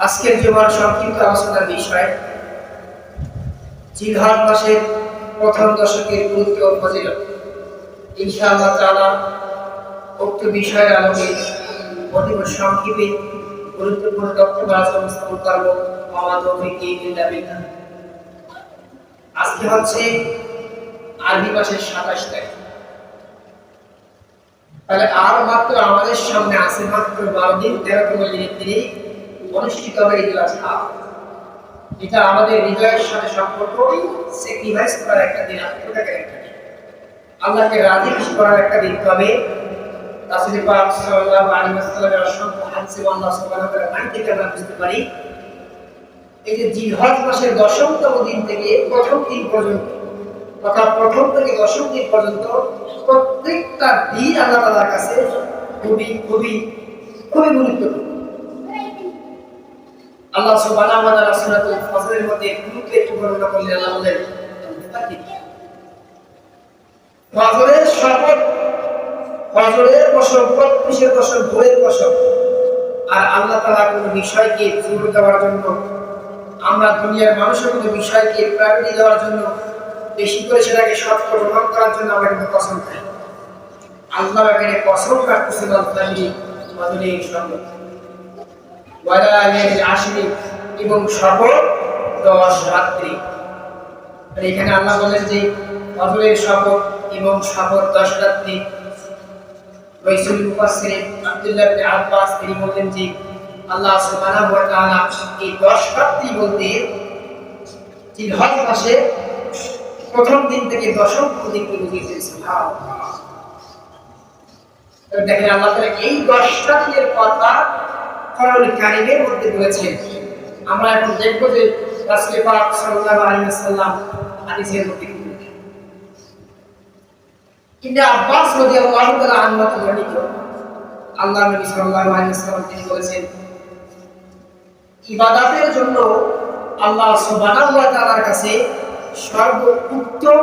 আজকের জীবন সংক্ষিপ্ত আলোচনার বিষয় জিলহজ মাসের প্রথম দশকের গুরুত্ব ও ফজিলত। ইনশাআল্লাহ তাআলা উক্ত বিষয়ের আলোকে অতীব সংক্ষেপে গুরুত্বপূর্ণ তথ্য উপস্থাপন করব। আজকে হচ্ছে আরবি মাসের 27 তারিখ। তাহলে আর মাত্র আমাদের সামনে আছে মাত্র 12 দিন 13তম দিনের দিনে অনুষ্ঠিত হবে ঈদুল আজহা। এটা আমাদের হৃদয়ের সাথে সম্পর্ক স্যাক্রিফাইস করার একটা দিন, আত্মত্যাগের একটা দিন, আল্লাহকে রাজি খুশি করার একটা দিন। তবে রাসূল পাক সাল্লাল্লাহু আলাইহি ওয়াসাল্লামের অসংখ্য হাদিসে আল্লাহ সুবহানাহু ওয়া তাআলা থেকে আমরা বুঝতে পারি এই যে জিলহজ মাসের 10তম দিন থেকে প্রথম দিন পর্যন্ত, অর্থাৎ প্রথম থেকে 10ম দিন পর্যন্ত প্রত্যেকটা দিন আল্লাহ তাআলার কাছে খুবই খুবই খুবই গুরুত্বপূর্ণ। আল্লাহ সুবহানাহু ওয়া তাআলা সূরাতুল ফজরের মধ্যে গুরুত্ব একটু বর্ণনা করলেন। আল্লাহ বলেন ফজরের শপথ, ফজরের কসম, কিসের কসম? ভোরের কসম। আর আল্লাহ তাআলা কোনো বিষয়কে জোর দেওয়ার জন্য, আমরা দুনিয়ার মানুষের কোনো বিষয়কে প্রায়োরিটি দেওয়ার জন্য, বেশি করে সেটাকে সত্য গ্রহণ করার জন্য আমরা কিন্তু কসম খাই। আল্লাহ এখানে কসম কাটতেছেন ফজরের শপথ এবং শপথ 10 রাত্রি। এখানে আল্লাহ বলেন যে ফজরের শপথ এবং শপথ 10 রাত্রি। রাসূল মুফাসসির আব্দুল্লাহ ইবনে আব্বাস তিনি বলেন যে আল্লাহ সুবহানাহু ওয়া তাআলা এই 10 রাত্রি বলতে জিলহজ মাসে প্রথম দিন থেকে 10ম দিনকে বুঝিয়েছেন। সুবহানাল্লাহ। দেখেন আল্লাহ তাআলা এই 10টা দিনের কথা কোরআনুল কারীমের মধ্যে বলেছেন। আমরা এখন দেখব যে রাসূল পাক সাল্লাল্লাহু আলাইহি ওয়াসাল্লাম হাদিসের মধ্যে কি বলেছেন। ইবনে আব্বাস রাদিয়াল্লাহু তাআলা আনহু বর্ণিত আল্লাহর নবী সাল্লাল্লাহু আলাইহি ওয়াসাল্লাম তিনি বলেছেন, ইবাদতের জন্য আল্লাহ সুবহানাহু ওয়া তাআলার কাছে সর্বোত্তম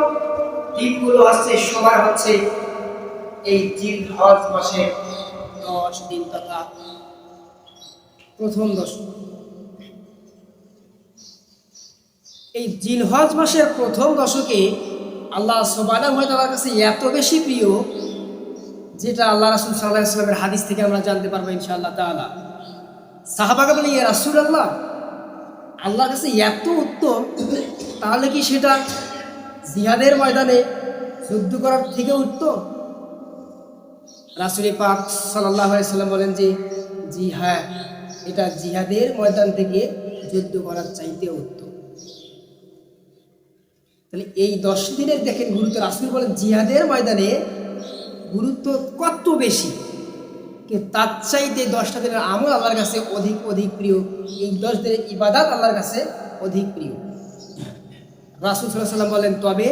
দিনগুলো হচ্ছে, সময় হচ্ছে এই জিলহজ মাসের 10 দিন তথা প্রথম দশক। এই জিলহজ মাসের প্রথম দশকে আল্লাহ সুবহানাহু ওয়া তাআলার কাছে এত বেশি প্রিয়, যেটা আল্লাহ রাসূল সাল্লাল্লাহু আলাইহি ওয়াসাল্লামের হাদিস থেকে আমরা জানতে পারবো ইনশাআল্লাহ তাআলা। সাহাবাগণ বলেন, ইয়া রাসূলুল্লাহ, আল্লাহর কাছে এত উত্তম, তাহলে কি সেটা জিহাদের ময়দানে যুদ্ধ করার থেকে উত্তম? রাসূল পাক সাল্লাল্লাহু আলাইহি ওয়াসাল্লাম বলেন যে জি হ্যাঁ, এটা জিহাদের ময়দান থেকে যুদ্ধ করার চাইতে উত্তম। তাহলে এই 10 দিনের দেখেন গুরুত্ব। রাসূল বলেন জিহাদের ময়দানে গুরুত্ব কত বেশি, তার চাইতে 10টা দিনের আমল আল্লাহর কাছে অধিক অধিক প্রিয়। এই 10 দিনের ইবাদত আল্লাহর কাছে অধিক প্রিয়। রাসূল সাল্লাল্লাহু আলাইহি ওয়াসাল্লাম বলেন, তবে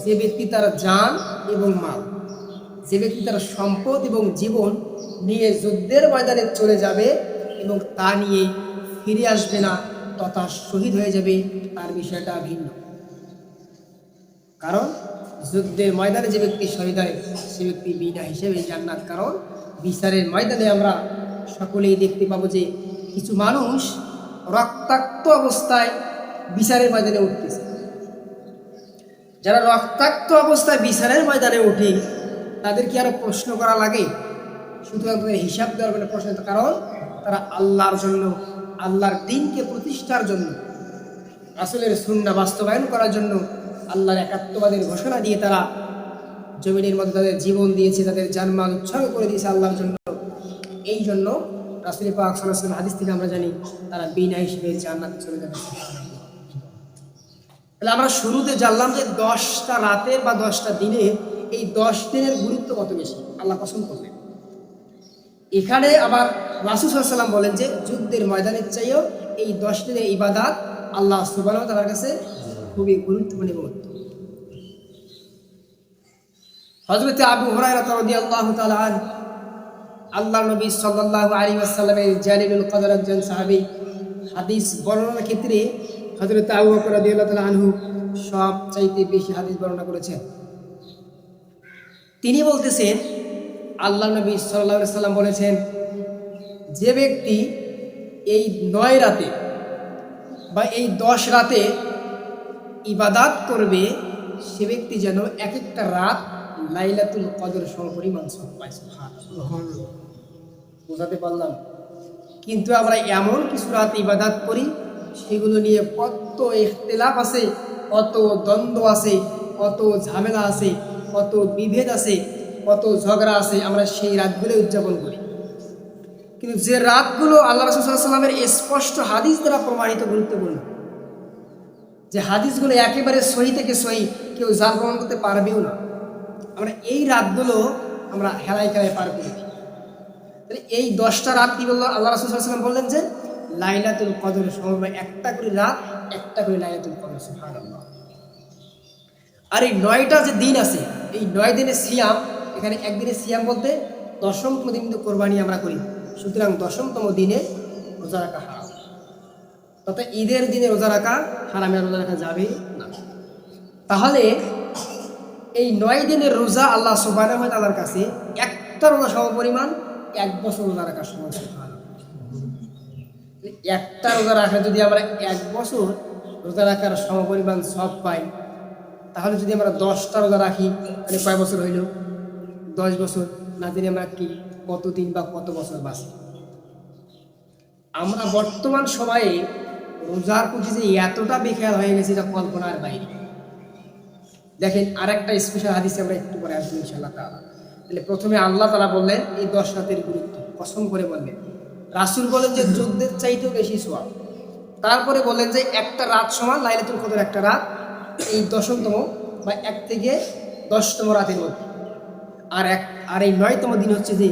যে ব্যক্তি তার জান এবং মাল, যে ব্যক্তি তার সম্পদ এবং জীবন নিয়ে যুদ্ধের ময়দানে চলে যাবে এবং তা নিয়ে ফিরে আসবে না তথা শহীদ হয়ে যাবে, তার বিষয়টা ভিন্ন। কারণ যুদ্ধের ময়দানে যে ব্যক্তি শহীদ হয় সে ব্যক্তি বিনা হিসেবে জান্নাত। কারণ বিচারের ময়দানে আমরা সকলেই দেখতে পাবো যে কিছু মানুষ রক্তাক্ত অবস্থায় বিচারের ময়দানে উঠতেছে। যারা রক্তাক্ত অবস্থায় বিচারের ময়দানে ওঠে তাদের কি আরো প্রশ্ন করা লাগে? সুতরাং তাদের হিসাব দেওয়ার কোনো প্রশ্ন, কারণ তারা আল্লাহর জন্য, আল্লাহর দ্বীনকে প্রতিষ্ঠার জন্য, রাসূলের সুন্নাহ বাস্তবায়ন করার জন্য, আল্লাহর একাত্মবাদের ঘোষণা দিয়ে তারা জমিনের মধ্যে তাদের জীবন দিয়েছে, তাদের জানমাল উৎসর্গ করে দিয়েছে আল্লাহর জন্য। এই জন্য রাসূল পাক সাল্লাল্লাহু আলাইহি ওয়াসাল্লাম হাদিস থেকে আমরা জানি তারা বিনা হিসেবে জান্নাতে চলে যাবে। তাহলে আমরা শুরুতে জানলাম যে 10টা রাতের বা 10টা দিনে এই 10 দিনের গুরুত্ব কত বেশি আল্লাহ পছন্দ করলেন। এখানে আবার রাসূল সাল্লাল্লাহু আলাইহি ওয়াসাল্লাম বলেন যে যুদ্ধের ময়দানের চাইও এই 10 দিনের ইবাদত আল্লাহ সুবহানাহু ওয়া তাআলার কাছে খুবই গুরুত্বপূর্ণ। হযরত আবু হুরায়রা রাদিয়াল্লাহু তাআলা আনহু, আল্লাহর নবী সাল্লাল্লাহু আলাইহি ওয়াসাল্লামের জালিলুল কদর একজন সাহাবী, হাদিস বর্ণনার ক্ষেত্রে হযরত আবু বকর রাদিয়াল্লাহু তাআলা আনহু সবচাইতে বেশি হাদিস বর্ণনা করেছেন। তিনি বলতেছেন, আল্লাহর নবী সাল্লাল্লাহু আলাইহি ওয়াসাল্লাম বলেছেন, যে ব্যক্তি এই 9 রাতে বা এই 10 রাতে ইবাদাত করবে, সে ব্যক্তি যেন এক একটা রাত লাইলাতুল কদর সমপরিমাণ সওয়াব পায়। সুবহানাল্লাহ, বুঝাতে পারলাম? কিন্তু আমরা এমন কিছু রাত ইবাদাত করি, সেগুলো নিয়ে কত ইখতিলাফ আছে, কত দ্বন্দ্ব আছে, কত ঝামেলা আছে, কত বিভেদ আছে, কত ঝগড়া আছে, আমরা সেই রাতগুলো উদযাপন করি। কিন্তু যে রাতগুলো আল্লাহ রাসূল সাল্লাল্লাহু আলাইহি ওয়াসাল্লামের স্পষ্ট হাদিস দ্বারা প্রমাণিত, গুরুত্বপূর্ণ, যে হাদিসগুলো একেবারে সহি থেকে সহি, কেউ জাল প্রমাণ করতে পারবেও না, আমরা এই রাতগুলো আমরা হেলায় খেলায় পার করে দিই। তাহলে এই 10টা রাত কি বললো আল্লাহ রাসূল সাল্লাল্লাহু আলাইহি ওয়াসাল্লাম? বললেন যে লাইলাতুল কদর সময় একটা করে রাত, একটা করে লাইলাতুল কদর। সুবহানাল্লাহ। আর এই 9টা যে দিন আছে, এই 9 দিনের সিয়াম, এখানে একদিনের সিয়াম বলতে 10মতম দিন কিন্তু কোরবানি আমরা করি, সুতরাং 10মতম দিনে রোজা রাখা হারাম। অর্থাৎ ঈদের দিনে রোজা রাখা হারামে, রোজা রাখা যাবে না। তাহলে এই 9 দিনের রোজা আল্লাহ সুবহানাহু ওয়া তাআলার কাছে একটা রোজা সমপরিমাণ 1 বছর রোজা রাখার সমান। একটা রোজা রাখা যদি আমরা 1 বছর রোজা রাখার সমপরিমাণ সব পাই, তাহলে যদি আমরা 10টা রোজা রাখি, তাহলে কয় বছর হইল? 10 বছর। না জানি আমরা কি কতদিন বা কত বছর বাঁচি। আমরা বর্তমান সময়ে রোজার প্রতি যে এতটা বেখেয়াল হয়ে গেছে, এটা কল্পনার বাইরে। দেখেন, আরেকটা স্পেশাল হাদিসে আমরা একটু পরে আসবো ইনশাআল্লাহ তাআলা। তাহলে প্রথমে আল্লাহ তাআলা বললেন এই 10 রাতের গুরুত্ব, কসম করে বললেন। রাসূল বলেন যে যুদ্ধের চাইতেও বেশি সওয়াব। তারপরে বললেন যে একটা রাত সমান লাইলাতুল কদর, একটা রাত এই 10তম বা 1 থেকে 10তম রাতের মধ্যে। আর এই 9তম দিন হচ্ছে যে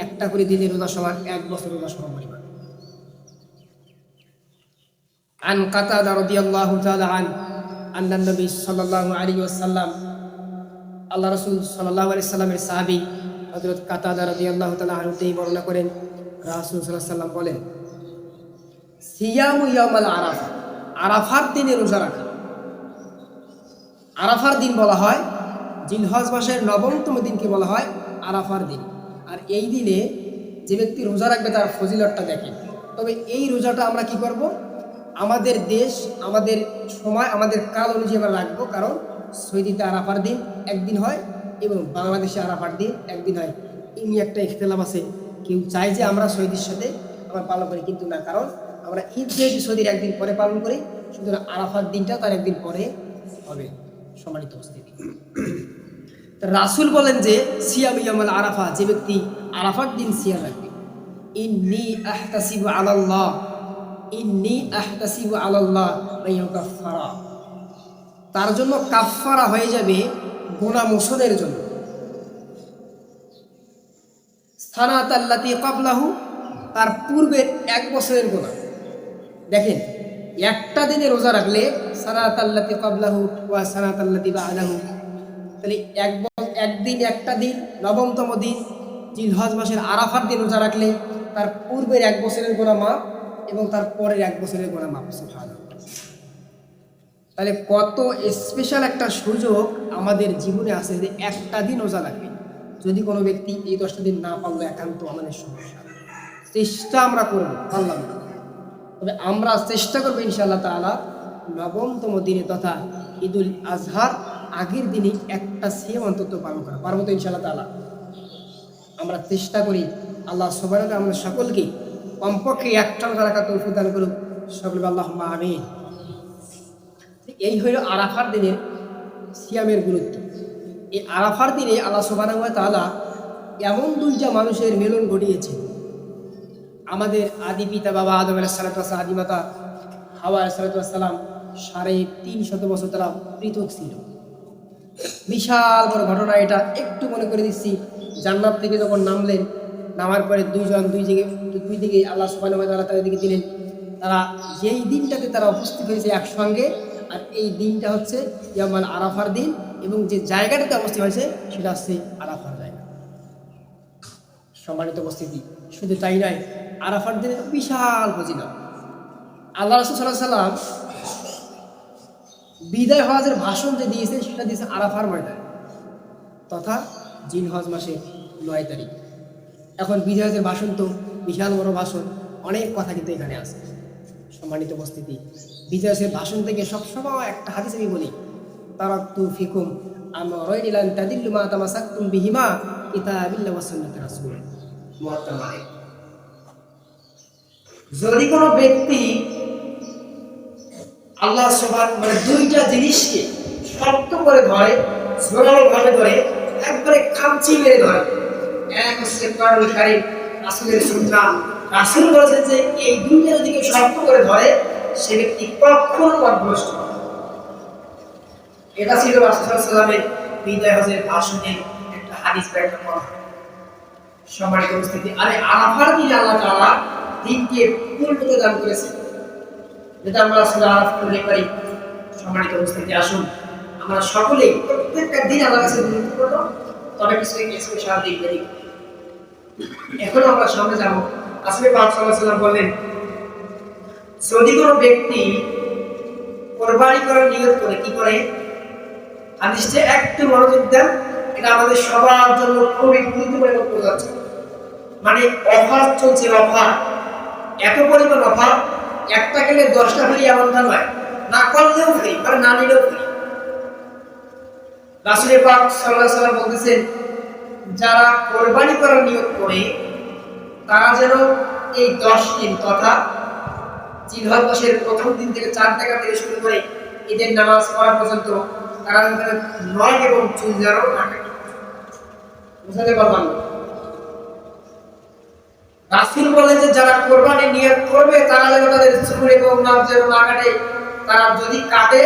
একটা করে দিনের রোজা সমান 1 বছর রোজা সমান পরিমাণ। আন কাতাদা রাদিয়াল্লাহু তাআলা আন্না নবী সাল্লাল্লাহু আলাইহি ওয়াসাল্লাম, আল্লাহ রাসূল সাল্লাল্লাহু আলাইহি সাল্লামের সাহাবী হযরত কাতাদা রাদিয়াল্লাহু তাআলা আনহু তিনি বর্ণনা করেন, রাসূল সাল্লাল্লাহু আলাইহি সাল্লাম বলেন, সিয়ামু ইয়াউমাল আরাফা, আরাফার দিনে রোজা রাখা। আরাফার দিন বলা হয়, জিলহজ মাসের 9তম দিনকে বলা হয় আরাফার দিন। আর এই দিনে যে ব্যক্তি রোজা রাখবে তার ফজিলতটা দেখেন। তবে এই রোজাটা আমরা কি করব? আমাদের দেশ, আমাদের সময়, আমাদের কাল অনুযায়ী আমরা রাখবো, কারণ সৌদিতে আরাফার দিন একদিন হয় এবং বাংলাদেশে আরাফার দিন একদিন হয়। এই নিয়ে একটা ইখতিলাফ আছে। কেউ চায় যে আমরা সৌদির সাথে আমরা পালন করি, কিন্তু না, কারণ আমরা ঈদ যেহেতু সৌদির একদিন পরে পালন করি, সুতরাং আরাফার দিনটা তার একদিন পরে হবে। সম্মানিত উপস্থিতি, রাসূল বলেন যে সিয়াম ইয়াউমাল আরাফা, যে ব্যক্তি আরাফার দিন সিয়াম রাখবে, ইন্নী আহতাসিবু আলাল্লাহ, ইন্নী আহতাসিবু আলাল্লাহ আইয়ুকাফফারা, তার জন্য কাফফারা হয়ে যাবে গুনাহ মোচনের জন্য। সানাতাল্লাতী ক্বাবলাহু, তার পূর্বের 1 বছরের গুনাহ। দেখেন, একটা দিনে রোজা রাখলে সানাতাল্লাতী ক্বাবলাহু ওয়া সানাতাল্লাতী বা'দাহু, তাহলে একদিন, একটা দিন, 9তম দিন জিলহজ মাসের আরাফার দিন রোজা রাখলে তার পূর্বের 1 বছরের গুনাহ মাফ এবং তার পরের 1 বছরের গুনাহ মাফ। সুবহানাল্লাহ। তাহলে কত স্পেশাল একটা সুযোগ আমাদের জীবনে আছে যে একটা দিন রোজা রাখবে। যদি কোনো ব্যক্তি এই 10টা দিন না পারলো, একান্ত আমাদের সমস্যা, চেষ্টা আমরা করবো, পারলাম না, তবে আমরা চেষ্টা করবো ইনশাআল্লাহ তাআলা 9তম দিনে তথা ঈদুল আজহার আগের দিনে একটা সিয়াম অন্তত পালন করা। পারবো তো ইনশাআল্লাহ তাআলা? আমরা চেষ্টা করি। আল্লাহ সুবহানাহু ওয়া তাআলা আমাদের সকলকে কমপক্ষে একটা রোজা রাখার তৌফিক দান করুন। সকলে আল্লাহুম্মা আমিন। এই হইল আরাফার দিনের সিয়ামের গুরুত্ব। এই আরাফার দিনে আল্লাহ সুবহানাহু ওয়া তাআলা এমন 2টা মানুষের মিলন ঘটিয়েছে। আমাদের আদি পিতা বাবা আদম আলাইহিস সালাতু ওয়াস সালাম, আদি মাতা হাওয়া আলাইহিস সালাতু ওয়াস সালাম 350 বছর তারা পৃথক ছিল। বিশাল বড় ঘটনা এটা। একটু মনে করে দিচ্ছি, জান্নাত থেকে যখন নামলেন, নামার পরে দুই দিকে আল্লাহ সুবহানাহু ওয়া তাআলা তাদেরকে দিলেন। তারা যেই দিনটাতে তারা উপস্থিত হয়েছে একসঙ্গে, আর এই দিনটা হচ্ছে ইয়াউমুল আরাফার দিন, এবং যে জায়গাটাতে অবস্থিত হয়েছে সেটা হচ্ছে আরাফার জায়গা। সম্মানিত উপস্থিতি, শুধু তাই নয়, আরাফার দিনের বিশাল ফজিলত। আল্লাহ রাসূল সাল্লাল্লাহু আলাইহি ওয়াসাল্লাম বিদায় হজের ভাষণ যে দিয়েছে সেটা দিয়েছে আরাফার ময়দানে, তথা জিলহজ মাসের 9 তারিখ। এখন বিদায় হজের ভাষণ তো বিশাল বড় ভাষণ, অনেক কথা কিন্তু এখানে আছে। সম্মানিত উপস্থিতি, বিজয়ের ভাষণ থেকে সবসময় একটা হাদিস আমি বলি, তারাকতু ফিকুম আমরাইন লান তাদিল্লু মা তামাসাকতুম বিহিমা কিতাবিল্লাহি ওয়া সুন্নাতি রাসূল। যদি কোনো ব্যক্তি আল্লাহ সুবহানাহু মানে দুইটা জিনিসকে শক্ত করে ধরে, জোরালো ভাবে ধরে, একবারে খামচি মেরে ধরে, এক হচ্ছে কোরআনুল কারীম, রাসূলের সুন্নাহ। রাসূল বলেছেন যে এই দুইটা যদি কেউ শক্ত করে ধরে, সে ব্যক্তি কখনো পথভ্রষ্ট হবে না। এটা ছিল রাসূল সাল্লাল্লাহু আলাইহি ওয়াসাল্লামের বিদায় হজের ভাষণে একটা হাদিস বা একটা কথা। সম্মানিত উপস্থিতি, আরে আরাফার দিনে আল্লাহ তাআলা দিনকে পূর্ণতা দান করেছেন, যেটা আমরা সূরা আরাফ পড়লে পারি। সম্মানিত উপস্থিতি, আসুন আমরা সকলেই প্রত্যেকটা দিন আল্লাহর কাছে গুরুত্বপূর্ণ, তবে কিছু স্পেশাল দিন দেরি। এখন আমরা সামনে যাব। রাসূল পাক সাল্লাল্লাহু আলাইহি ওয়াসাল্লাম বললেন, যদি কোনো ব্যক্তি কুরবানি করার নিয়ত করে, কি করে? হাদিসে একটু মনোযোগ দেন, এটা আমাদের সবার জন্য খুবই গুরুত্বপূর্ণ প্রয়োজন। মানে অফার চলছে, অফার, এত পরিমাণ অফার, একটা গেলে 10টা ফ্রি এমনটা নয়, না করলেও ফ্রি, মানে না নিলেও ফ্রি। রাসূল পাক সাল্লাল্লাহু আলাইহি ওয়াসাল্লাম বলতেছেন, যারা কুরবানি করার নিয়ত করে তারা যেন এই 10 দিন তথা জিলহজ মাসের প্রথম দিন থেকে 4 টাকা থেকে শুরু করে ঈদের নামাজ পড়া পর্যন্ত তারা যেন নয় এবং চুল যেন না কাটে। বুঝতে পারলাম? রাসূল বলেন যে যারা কুরবানি নিয়ত করবে তারা যেন তাদের চুল এবং নাক যেন না কাটে। তারা যদি কাটে,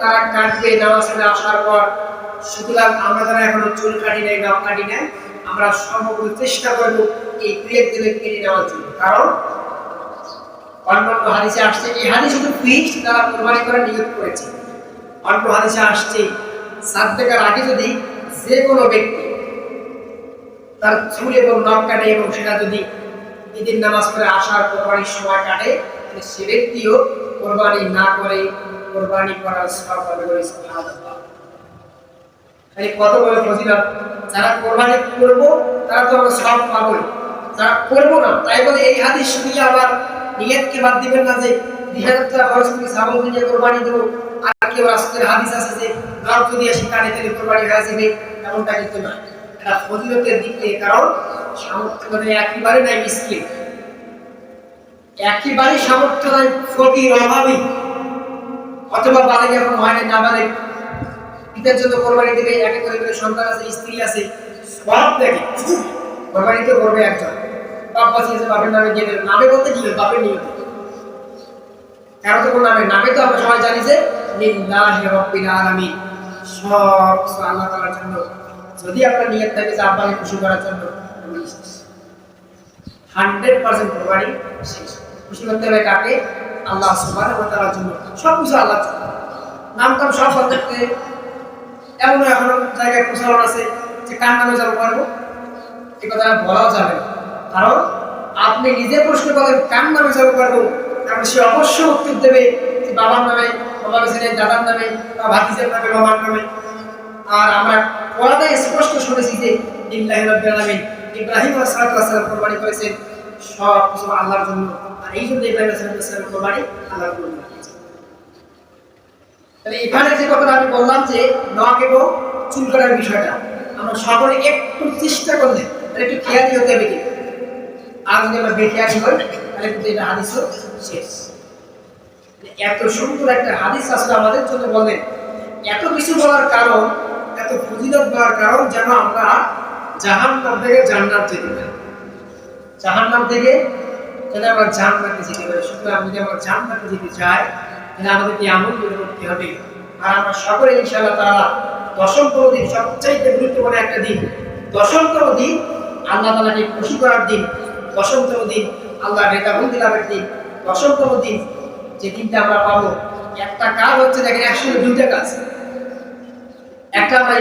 তারা কাটবে নামাজ পড়ে আসার পর। সুতরাং আমরা যারা এখনো চুল কাটি নাই, নাক কাটি নাই, আমরা সর্বোচ্চ চেষ্টা করব এই ক্রিয়া দিলে কেটে নেওয়ার জন্য। কারণ অন্যান্য হাদিসে আসছে, এই হাদিস শুধু ফিক্সড যারা কুরবানি করার নিয়ত করেছে। অন্য হাদিসে আসছে সাদকার আগে যদি যে কোনো ব্যক্তি তার চুল এবং নখ কাটে এবং সেটা যদি ঈদের নামাজ পড়ে আসার কোরবানির সময় কাটে, তাহলে সে ব্যক্তিও কোরবানি না করে কোরবানি করার সওয়াব পাবে বলে সুবহানাল্লাহ। তাই কত বড় ফজিলত! যারা কোরবানি করব তারা তো আমরা সওয়াব পাবো, যারা করব না তাই বলে এই হাদিস শুনিয়ে আবার নিয়তকে বাদ দিবেন না যে 2000 টাকা খরচ করে ছাগল কিনে কোরবানি দেব। আর কেউ রাসূলের হাদিস আছে যে নখ যদি আসে কাটে তাহলে কোরবানি হয়ে যাবে, এমনটা কিন্তু না। এটা ফজিলতের দিক থেকে, কারণ সামর্থ্য মানে একেবারে নাই, মিসকিন, একেবারে সামর্থ্য নাই, ফকির, অভাবী, অথবা বালেগ এখন হয় না, নাবালেগ, পিতার জন্য কোরবানি দেবে, একে করে সন্তান আছে, স্ত্রী আছে, সব দেখে কোরবানি তো করবে একজন। বাপ আছে, বাপের নামে দিয়ে দেবে, নামে বলতে কি বাপের নিয়ত, কারো তো কোনো নামে তো আমরা সবাই জানি যে লিল্লাহি রাব্বিল আলামিন, সব আল্লাহ তাআলার জন্য। যদি আপনার নিয়ত থাকে যে আল্লাহকে খুশি করার জন্য, 100% কোরবানি শেষ। খুশি করতে হবে কাকে? আল্লাহ সুবহানাহু ওয়া তাআলার জন্য। সব কিছু আল্লাহর জন্য, নাম টাম সব বলতে। এমন এখনো জায়গায় প্রচলন আছে যে কার নামে জব করবো, এ কথা বলাও যাবে না। কারণ আপনি নিজে প্রশ্ন করেন কার নামে জব করবো, কারণ সে অবশ্যই উত্তর দেবে যে বাবার নামে, বাবার ছেলের দাদার নামে, বা ভাতিজার নামে, বাবার নামে। আর আমরা কোরআনে স্পষ্ট শুনেছি যে লিল্লাহি রাব্বিল আলামিন, ইব্রাহিম আলাইহিস সালাম কোরবানি করেছেন সব কিছু আল্লাহর জন্য। আর এই জন্য ইব্রাহিম আলাইহিস সালাম কোরবানি আল্লাহর জন্য। তাহলে এখানে যে কথাটা আমি বললাম যে নখ এবং চুল কাটার বিষয়টা আমরা সকলে একটু চেষ্টা করলে একটু খেয়ালি হতে হবে। কিন্তু আর যদি আমরা বেখেয়ালি হই তাহলে কিন্তু এটা হাদিসও শেষ। এত সুন্দর একটা হাদিস আসলে আমাদের জন্য বলেন, এত কিছু বলার কারণ, এত ফজিলত বলার কারণ যেন আমরা জাহান্নাম থেকে জান্নাত যেতে পারি, জাহান্নাম থেকে যেন আমরা জান্নাতে যেতে পারি। সুতরাং যদি আমরা জান্নাতে যেতে চাই তাহলে আমাদেরকে আমল করতে হবে। আর আমরা সকলে ইনশাআল্লাহ তাআলা দশমতম দিন, সবচাইতে গুরুত্বপূর্ণ একটা দিন, দশমতম দিন আল্লাহ তাআলাকে খুশি করার দিন, দশমতম দিন আল্লাহ রেজাবন্দি লাভের দিন, দশমতম দিন যে দিনটা আমরা পাবো। একটা কাজ হচ্ছে দেখেন, একসঙ্গে দুইটা কাজ, একটা আমরা